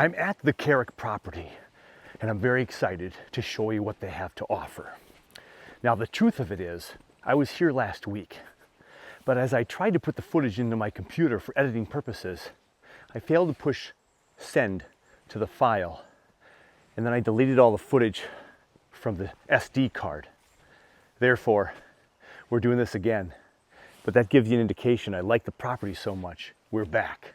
I'm at the Kerrick property, and I'm very excited to show you what they have to offer. Now, the truth of it is, I was here last week, but as I tried to put the footage into my computer for editing purposes, I failed to push send to the file, and then I deleted all the footage from the SD card. Therefore, we're doing this again, but that gives you an indication I like the property so much. We're back.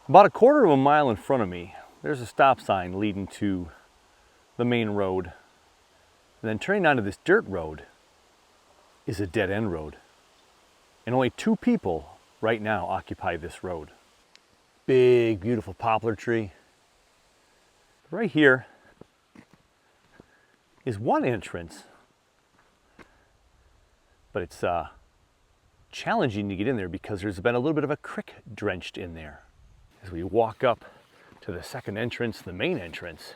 About a quarter of a mile in front of me, there's a stop sign leading to the main road. And then turning onto this dirt road is a dead-end road. And only 2 people right now occupy this road. Big, beautiful poplar tree. Right here is one entrance, but it's challenging to get in there because there's been a little bit of a creek drenched in there. As we walk up to the second entrance, the main entrance,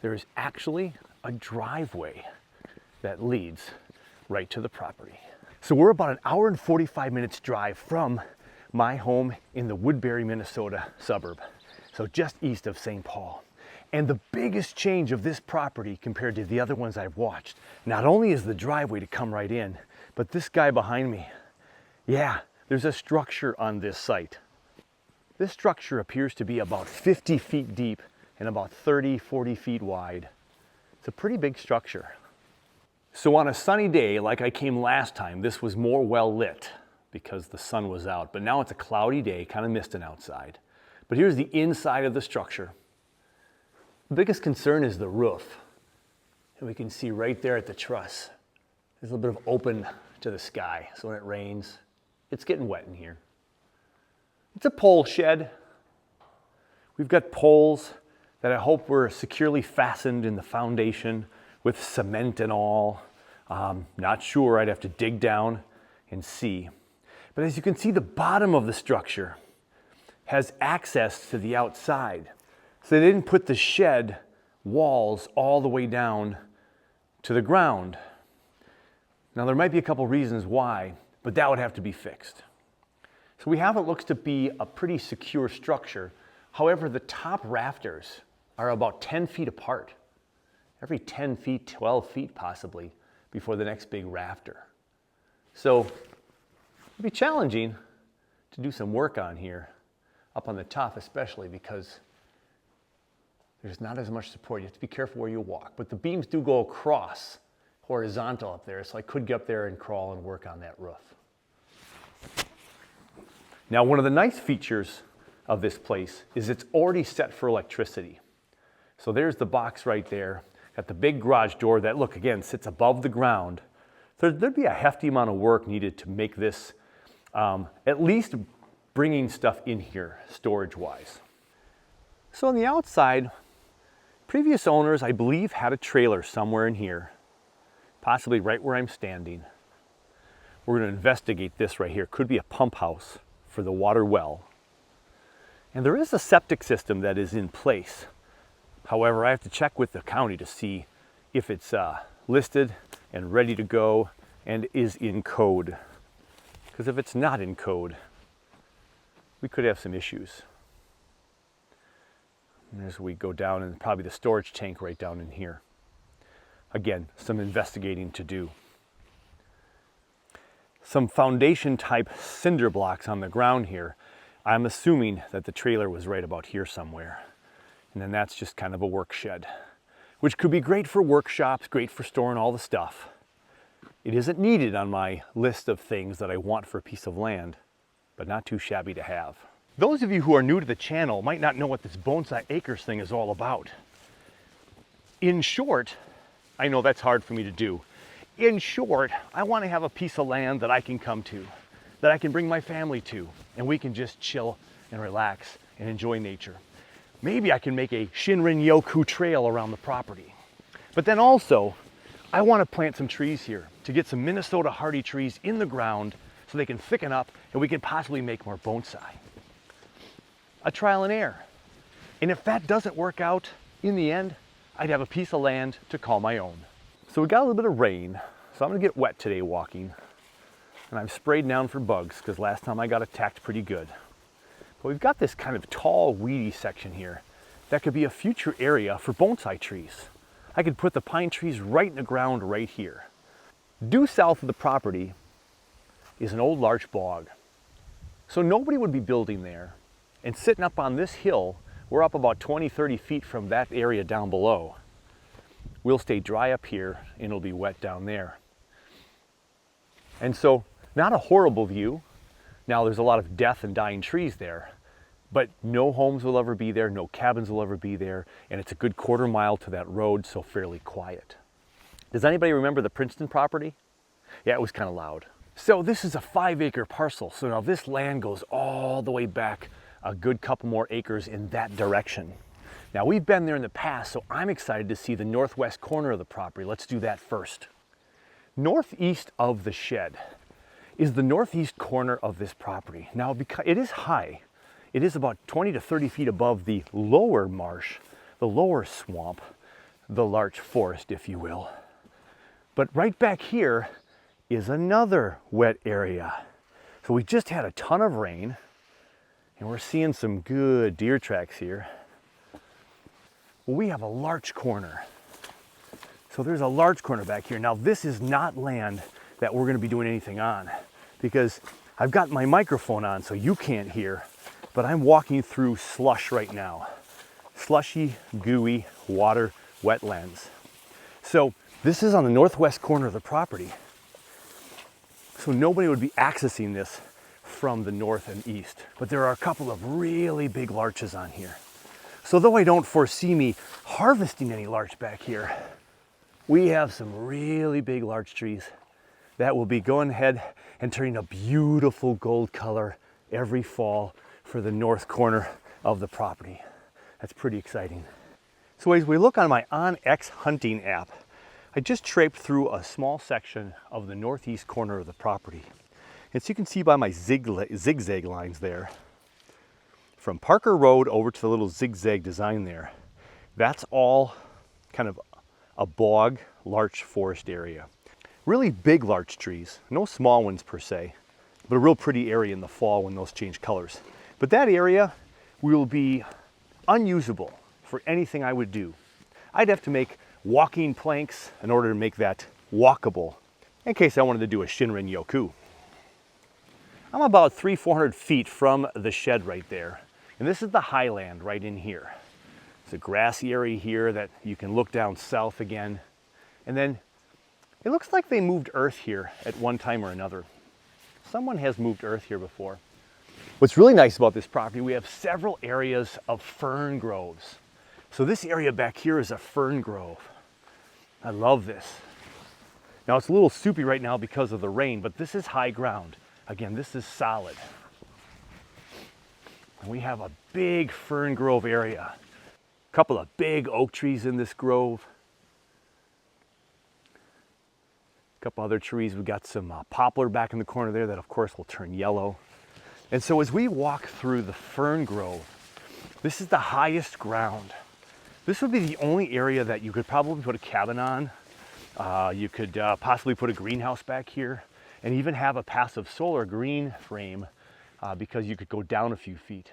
there is actually a driveway that leads right to the property. So we're about an hour and 45 minutes drive from my home in the Woodbury, Minnesota suburb, so just east of St. Paul. And the biggest change of this property compared to the other ones I've watched, not only is the driveway to come right in, but this guy behind me, yeah, there's a structure on this site. This structure appears to be about 50 feet deep and about 30-40 feet wide. It's a pretty big structure. So on a sunny day, like I came last time, this was more well lit because the sun was out. But now it's a cloudy day, kind of misting outside. But here's the inside of the structure. The biggest concern is the roof. And we can see right there at the truss, there's a little bit of open to the sky. So when it rains, it's getting wet in here. It's a pole shed. We've got poles that I hope were securely fastened in the foundation with cement and all. Not sure, I'd have to dig down and see. But as you can see, the bottom of the structure has access to the outside. So they didn't put the shed walls all the way down to the ground. Now there might be a couple reasons why, but that would have to be fixed. So we have what looks to be a pretty secure structure. However, the top rafters are about 10 feet apart. Every 10 feet, 12 feet possibly, before the next big rafter. So it'd be challenging to do some work on here, up on the top especially, because there's not as much support. You have to be careful where you walk. But the beams do go across horizontal up there, so I could get up there and crawl and work on that roof. Now, one of the nice features of this place is it's already set for electricity. So there's the box right there. Got the big garage door that, look, again, sits above the ground. So there'd be a hefty amount of work needed to make this at least bringing stuff in here, storage-wise. So on the outside, previous owners, I believe, had a trailer somewhere in here, possibly right where I'm standing. We're going to investigate this right here. Could be a pump house for the water well. And there is a septic system that is in place. However, I have to check with the county to see if it's listed and ready to go and is in code. Because if it's not in code, we could have some issues. And as we go down, and probably the storage tank right down in here. Again, some investigating to do. Some foundation type cinder blocks on the ground here. I'm assuming that the trailer was right about here somewhere. And then that's just kind of a work shed, which could be great for workshops, great for storing all the stuff. It isn't needed on my list of things that I want for a piece of land, but not too shabby to have. Those of you who are new to the channel might not know what this Bonsai Acres thing is all about. In short, I know that's hard for me to do. In short, I want to have a piece of land that I can come to, that I can bring my family to, and we can just chill and relax and enjoy nature. Maybe I can make a Shinrin-yoku trail around the property. But then also, I want to plant some trees here to get some Minnesota hardy trees in the ground so they can thicken up and we can possibly make more bonsai. A trial and error. And if that doesn't work out, in the end, I'd have a piece of land to call my own. So we got a little bit of rain, so I'm gonna get wet today walking. And I've sprayed down for bugs because last time I got attacked pretty good. But we've got this kind of tall, weedy section here that could be a future area for bonsai trees. I could put the pine trees right in the ground right here. Due south of the property is an old larch bog. So nobody would be building there. And sitting up on this hill, we're up about 20, 30 feet from that area down below. We'll stay dry up here and it'll be wet down there. And so, not a horrible view. Now there's a lot of death and dying trees there, but no homes will ever be there, no cabins will ever be there, and it's a good quarter mile to that road, so fairly quiet. Does anybody remember the Princeton property? Yeah, it was kind of loud. So this is a 5-acre parcel, so now this land goes all the way back a good couple more acres in that direction. Now we've been there in the past, so I'm excited to see the northwest corner of the property. Let's do that first. Northeast of the shed is the northeast corner of this property. Now, because it is high, it is about 20 to 30 feet above the lower marsh, the lower swamp, the larch forest, if you will. But right back here is another wet area. So we just had a ton of rain, and we're seeing some good deer tracks here. Well, we have a larch corner. So there's a larch corner back here. Now this is not land that we're gonna be doing anything on because I've got my microphone on so you can't hear, but I'm walking through slush right now. Slushy, gooey, water, wetlands. So this is on the northwest corner of the property. So nobody would be accessing this from the north and east, but there are a couple of really big larches on here. So though I don't foresee me harvesting any larch back here, we have some really big larch trees that will be going ahead and turning a beautiful gold color every fall for the north corner of the property. That's pretty exciting. So as we look on my OnX hunting app, I just traipsed through a small section of the northeast corner of the property. And so you can see by my zigzag lines there, from Parker Road over to the little zigzag design there, that's all kind of a bog larch forest area. Really big larch trees, no small ones per se, but a real pretty area in the fall when those change colors. But that area will be unusable for anything I would do. I'd have to make walking planks in order to make that walkable in case I wanted to do a Shinrin-yoku. I'm about 300-400 feet from the shed right there, and this is the highland right in here. It's a grassy area here that you can look down south again, and then it looks like they moved earth here at one time or another. Someone has moved earth here before. What's really nice about this property, we have several areas of fern groves. So this area back here is a fern grove. I love this. Now it's a little soupy right now because of the rain, but this is high ground. Again, this is solid. And we have a big fern grove area. A couple of big oak trees in this grove. A couple other trees. We got some poplar back in the corner there that of course will turn yellow. And so as we walk through the fern grove, this is the highest ground. This would be the only area that you could probably put a cabin on. You could possibly put a greenhouse back here and even have a passive solar green frame because you could go down a few feet.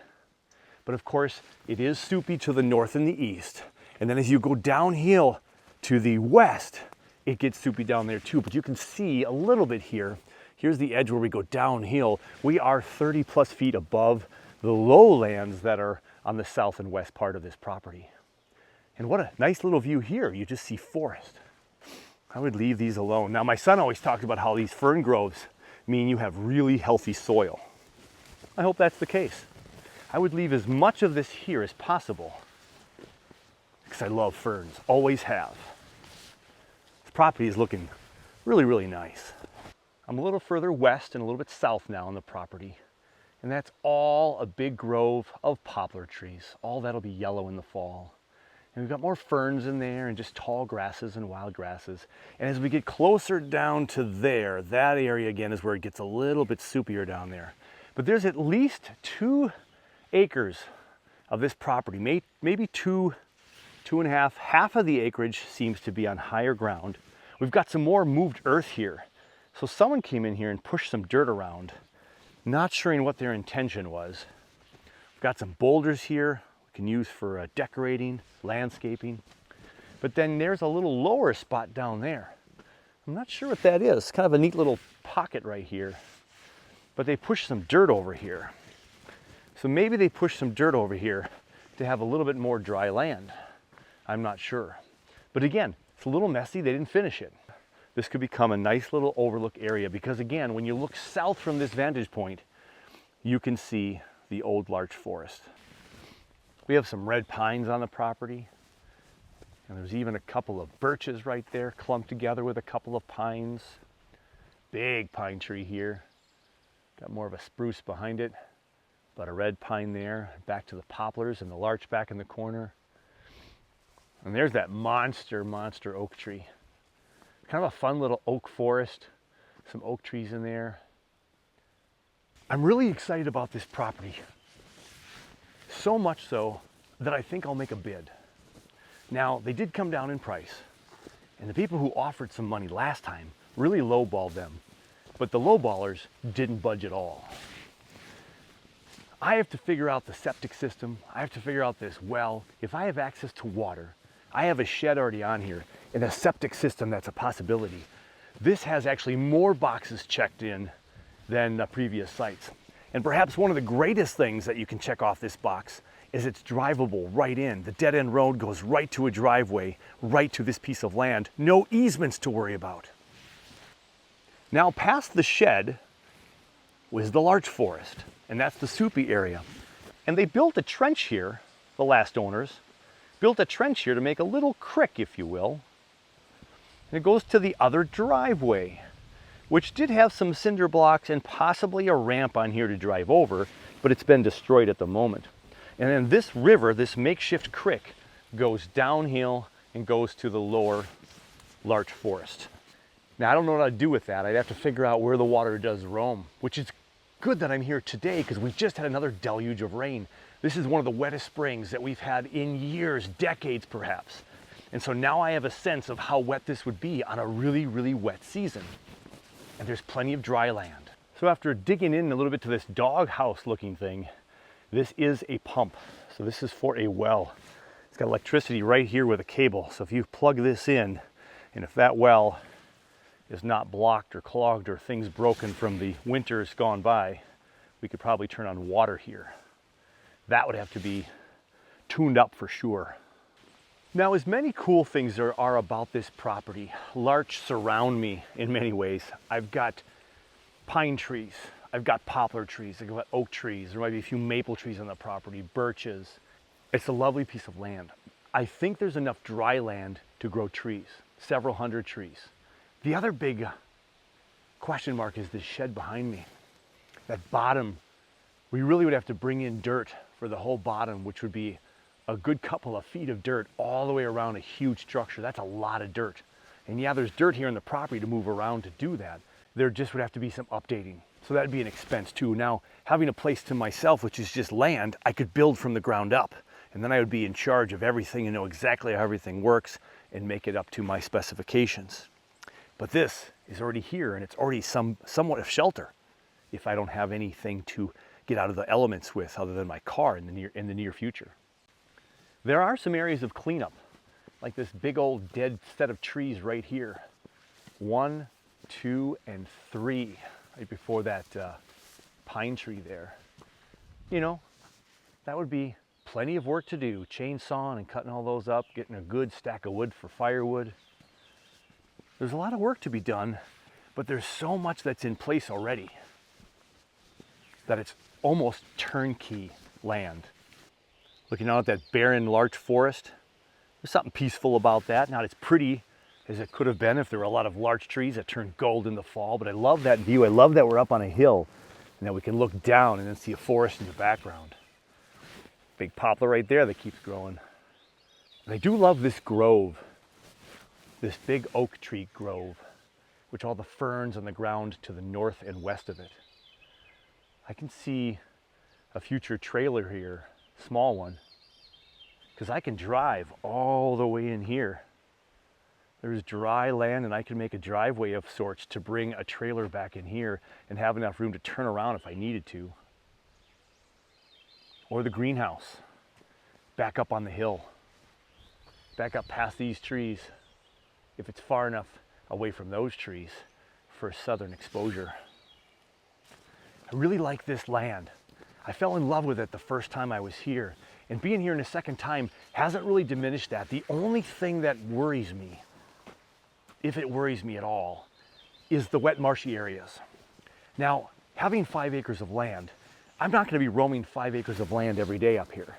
But of course, it is soupy to the north and the east. And then as you go downhill to the west, it gets soupy down there too. But you can see a little bit here. Here's the edge where we go downhill. We are 30 plus feet above the lowlands that are on the south and west part of this property. And what a nice little view here. You just see forest. I would leave these alone. Now, my son always talked about how these fern groves mean you have really healthy soil. I hope that's the case. I would leave as much of this here as possible. because I love ferns, always have. This property is looking really, really nice. I'm a little further west and a little bit south now on the property, and that's all a big grove of poplar trees. All that'll be yellow in the fall. And we've got more ferns in there and just tall grasses and wild grasses. And as we get closer down to there, that area again is where it gets a little bit soupier down there. But there's at least 2 acres of this property, maybe 2.5. Half of the acreage seems to be on higher ground. We've got some more moved earth here. So someone came in here and pushed some dirt around, not sure what their intention was. We've got some boulders here we can use for decorating, landscaping. But then there's a little lower spot down there. I'm not sure what that is. Kind of a neat little pocket right here. But they pushed some dirt over here. So maybe they pushed some dirt over here to have a little bit more dry land. I'm not sure. But again, it's a little messy. They didn't finish it. This could become a nice little overlook area because again, when you look south from this vantage point, you can see the old larch forest. We have some red pines on the property. And there's even a couple of birches right there clumped together with a couple of pines. Big pine tree here. Got more of a spruce behind it, but a red pine there. Back to the poplars and the larch back in the corner. And there's that monster oak tree. Kind of a fun little oak forest. Some oak trees in there. I'm really excited about this property. So much so that I think I'll make a bid. Now, they did come down in price, and the people who offered some money last time really lowballed them, but the lowballers didn't budge at all. I have to figure out the septic system. I have to figure out this well. If I have access to water, I have a shed already on here, and a septic system that's a possibility. This has actually more boxes checked in than the previous sites. And perhaps one of the greatest things that you can check off this box is it's drivable right in. The dead end road goes right to a driveway, right to this piece of land. No easements to worry about. Now past the shed was the larch forest, and that's the soupy area. And they built a trench here, the last owners, built a trench here to make a little creek, if you will. And it goes to the other driveway, which did have some cinder blocks and possibly a ramp on here to drive over, but it's been destroyed at the moment. And then this river, this makeshift creek, goes downhill and goes to the lower larch forest. Now, I don't know what I'd do with that. I'd have to figure out where the water does roam, which is good that I'm here today because we just had another deluge of rain. This is one of the wettest springs that we've had in years, decades perhaps. And so now I have a sense of how wet this would be on a really, really wet season. And there's plenty of dry land. So after digging in a little bit to this doghouse looking thing, this is a pump. So this is for a well. It's got electricity right here with a cable. So if you plug this in, and if that well is not blocked or clogged or things broken from the winters gone by, we could probably turn on water here. That would have to be tuned up for sure. Now, as many cool things there are about this property, larch surround me in many ways. I've got pine trees, I've got poplar trees, I've got oak trees, there might be a few maple trees on the property, birches. It's a lovely piece of land. I think there's enough dry land to grow trees, several hundred trees. The other big question mark is this shed behind me. That bottom, we really would have to bring in dirt for the whole bottom, which would be a good couple of feet of dirt all the way around a huge structure. That's a lot of dirt. And yeah, there's dirt here in the property to move around to do that. There just would have to be some updating. So that'd be an expense too. Now, having a place to myself, which is just land, I could build from the ground up. And then I would be in charge of everything and know exactly how everything works and make it up to my specifications. But this is already here and it's already somewhat of shelter if I don't have anything to get out of the elements with other than my car in the near future. There are some areas of cleanup, like this big old dead set of trees right here. 1, 2, and 3, right before that pine tree there. You know, that would be plenty of work to do, chainsawing and cutting all those up, getting a good stack of wood for firewood. There's a lot of work to be done, but there's so much that's in place already that it's almost turnkey land. Looking out at that barren larch forest, There's something peaceful about that. Not as pretty as it could have been if there were a lot of large trees that turn gold in the fall, but I love that view. I love that we're up on a hill and that we can look down and then see a forest in the background. Big poplar right there that keeps growing. And I do love this grove, this big oak tree grove, which all the ferns on the ground to the north and west of it. I can see a future trailer here, small one, because I can drive all the way in here. There's dry land and I can make a driveway of sorts to bring a trailer back in here and have enough room to turn around if I needed to. Or the greenhouse, back up on the hill, back up past these trees, if it's far enough away from those trees for southern exposure. I really like this land. I fell in love with it the first time I was here, and being here in a second time hasn't really diminished that. The only thing that worries me, if it worries me at all, is the wet marshy areas. Now, having 5 acres of land, I'm not going to be roaming 5 acres of land every day up here.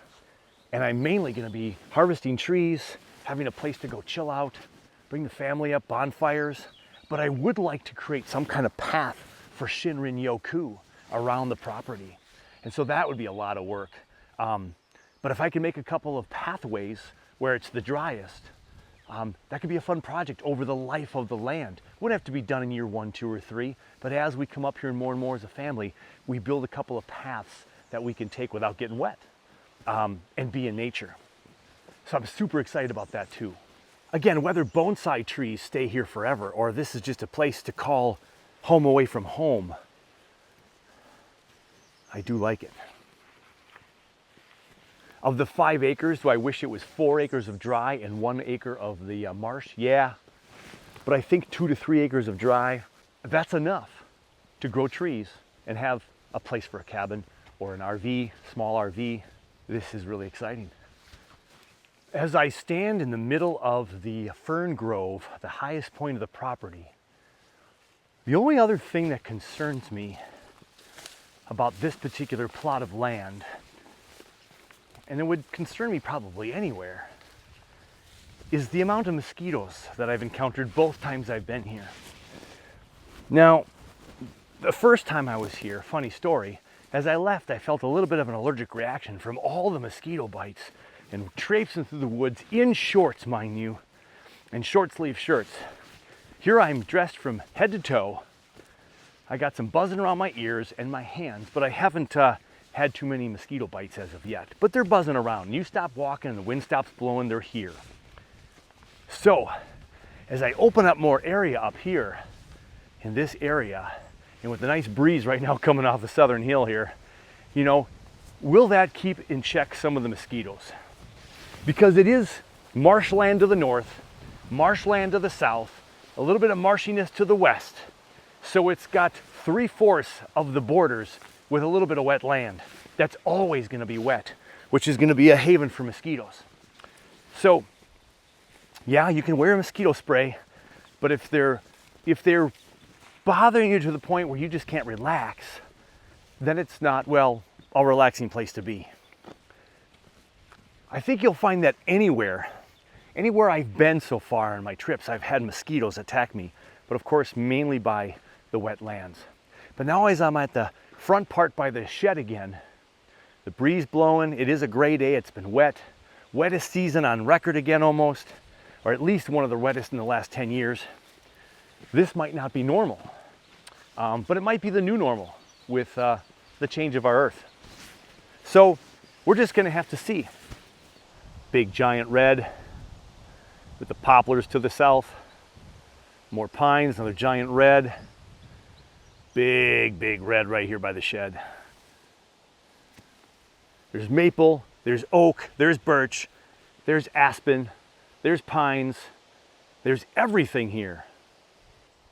And I'm mainly going to be harvesting trees, having a place to go chill out, bring the family up, bonfires. But I would like to create some kind of path for Shinrin Yoku around the property. And so that would be a lot of work. But if I can make a couple of pathways where it's the driest, that could be a fun project over the life of the land. Wouldn't have to be done in year 1, 2, or 3, but as we come up here more and more as a family, we build a couple of paths that we can take without getting wet and be in nature. So I'm super excited about that too. Again, whether bonsai trees stay here forever or this is just a place to call home away from home, I do like it. Of the 5 acres, do I wish it was 4 acres of dry and 1 acre of the marsh? Yeah, but I think 2 to 3 acres of dry, that's enough to grow trees and have a place for a cabin or an RV, small RV. This is really exciting. As I stand in the middle of the fern grove, the highest point of the property, the only other thing that concerns me about this particular plot of land, and it would concern me probably anywhere, is the amount of mosquitoes that I've encountered both times I've been here. Now, the first time I was here, funny story, as I left I felt a little bit of an allergic reaction from all the mosquito bites and traipsing through the woods in shorts, mind you, and short sleeve shirts. Here I'm dressed from head to toe. I got some buzzing around my ears and my hands, but I haven't had too many mosquito bites as of yet, but they're buzzing around. You stop walking and the wind stops blowing, they're here. So as I open up more area up here in this area, and with the nice breeze right now coming off the southern hill here, you know, will that keep in check some of the mosquitoes? Because it is marshland to the north, marshland to the south, a little bit of marshiness to the west. So it's got 3/4 of the borders with a little bit of wet land. That's always going to be wet, which is going to be a haven for mosquitoes. So yeah, you can wear a mosquito spray, but if they're bothering you to the point where you just can't relax, then it's not, well, a relaxing place to be. I think you'll find that anywhere I've been so far on my trips, I've had mosquitoes attack me, but of course mainly by the wetlands. But now as I'm at the front part by the shed again, the breeze blowing, it is a gray day, it's been wet, wettest season on record again almost, or at least one of the wettest in the last 10 years. This might not be normal, but it might be the new normal with the change of our earth. So we're just gonna have to see. Big giant red with the poplars to the south, more pines, another giant red, big red right here by the shed. There's maple, there's oak, there's birch, there's aspen, there's pines, there's everything here.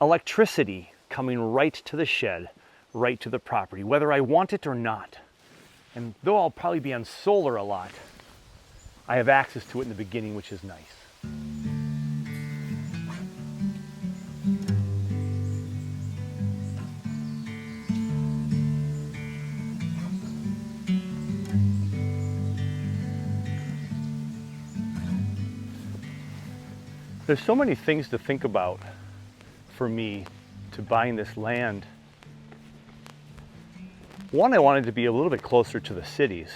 Electricity coming right to the shed, right to the property, whether I want it or not. And though I'll probably be on solar a lot, I have access to it in the beginning, which is nice. There's so many things to think about for me to buying this land. One, I wanted to be a little bit closer to the cities.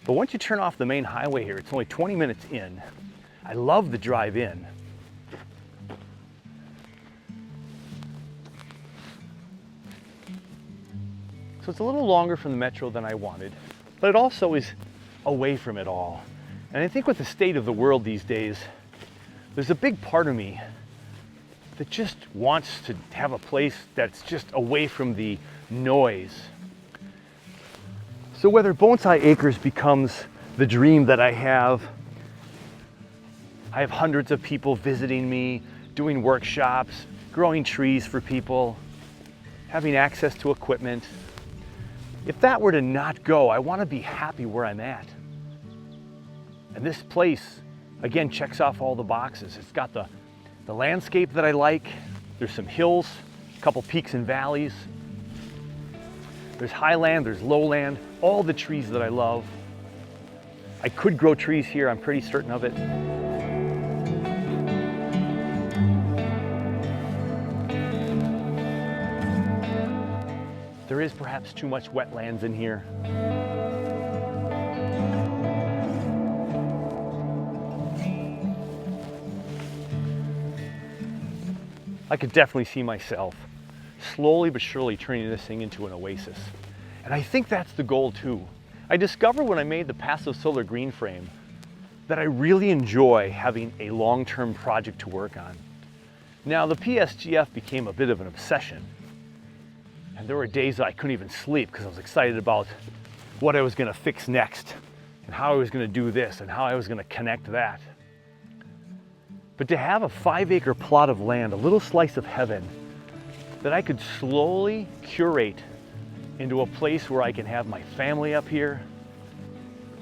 But once you turn off the main highway here, it's only 20 minutes in. I love the drive in. So it's a little longer from the metro than I wanted, but it also is away from it all. And I think with the state of the world these days, there's a big part of me that just wants to have a place that's just away from the noise. So whether Bonsai Acres becomes the dream that I have hundreds of people visiting me, doing workshops, growing trees for people, having access to equipment. If that were to not go, I want to be happy where I'm at. And this place, again, checks off all the boxes. It's got the landscape that I like. There's some hills, a couple peaks and valleys. There's highland, there's lowland, all the trees that I love. I could grow trees here, I'm pretty certain of it. There is perhaps too much wetlands in here. I could definitely see myself slowly but surely turning this thing into an oasis. And I think that's the goal too. I discovered when I made the passive solar green frame that I really enjoy having a long-term project to work on. Now the PSGF became a bit of an obsession. And there were days that I couldn't even sleep because I was excited about what I was going to fix next and how I was going to do this and how I was going to connect that. But to have a 5-acre plot of land, a little slice of heaven that I could slowly curate into a place where I can have my family up here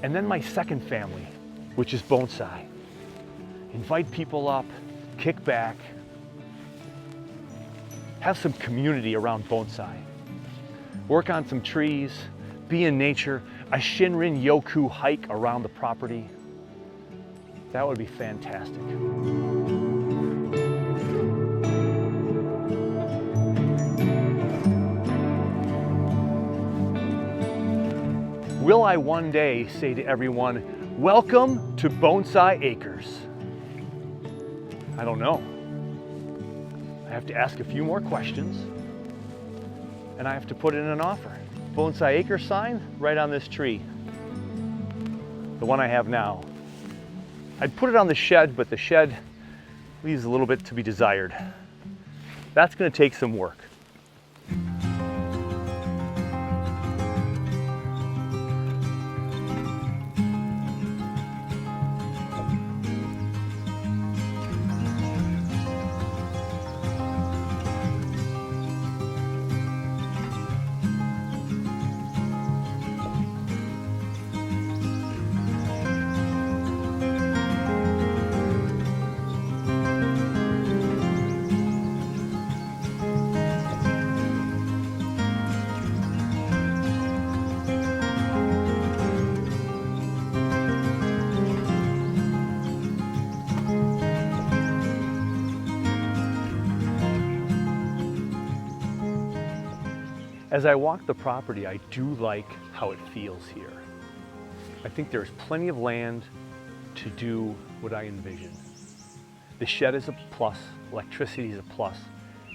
and then my second family, which is bonsai. Invite people up, kick back, have some community around bonsai. Work on some trees, be in nature, a Shinrin Yoku hike around the property. That would be fantastic. Will I one day say to everyone, welcome to Bonsai Acres? I don't know. I have to ask a few more questions and I have to put in an offer. Bonsai Acres sign right on this tree, the one I have now. I'd put it on the shed, but the shed leaves a little bit to be desired. That's going to take some work. As I walk the property, I do like how it feels here. I think there's plenty of land to do what I envision. The shed is a plus, electricity is a plus.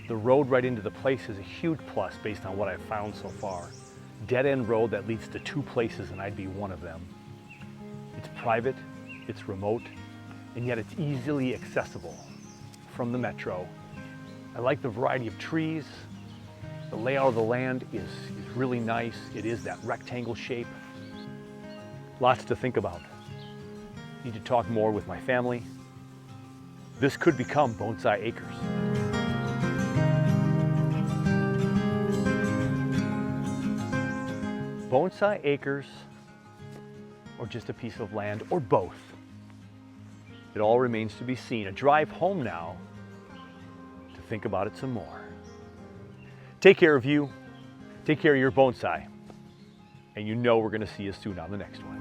The road right into the place is a huge plus based on what I've found so far. Dead-end road that leads to 2 places and I'd be one of them. It's private, it's remote, and yet it's easily accessible from the metro. I like the variety of trees. The layout of the land is really nice. It is that rectangle shape. Lots to think about. Need to talk more with my family. This could become Bonsai Acres. Bonsai Acres, or just a piece of land, or both. It all remains to be seen. A drive home now to think about it some more. Take care of you, take care of your bonsai, and you know we're going to see you soon on the next one.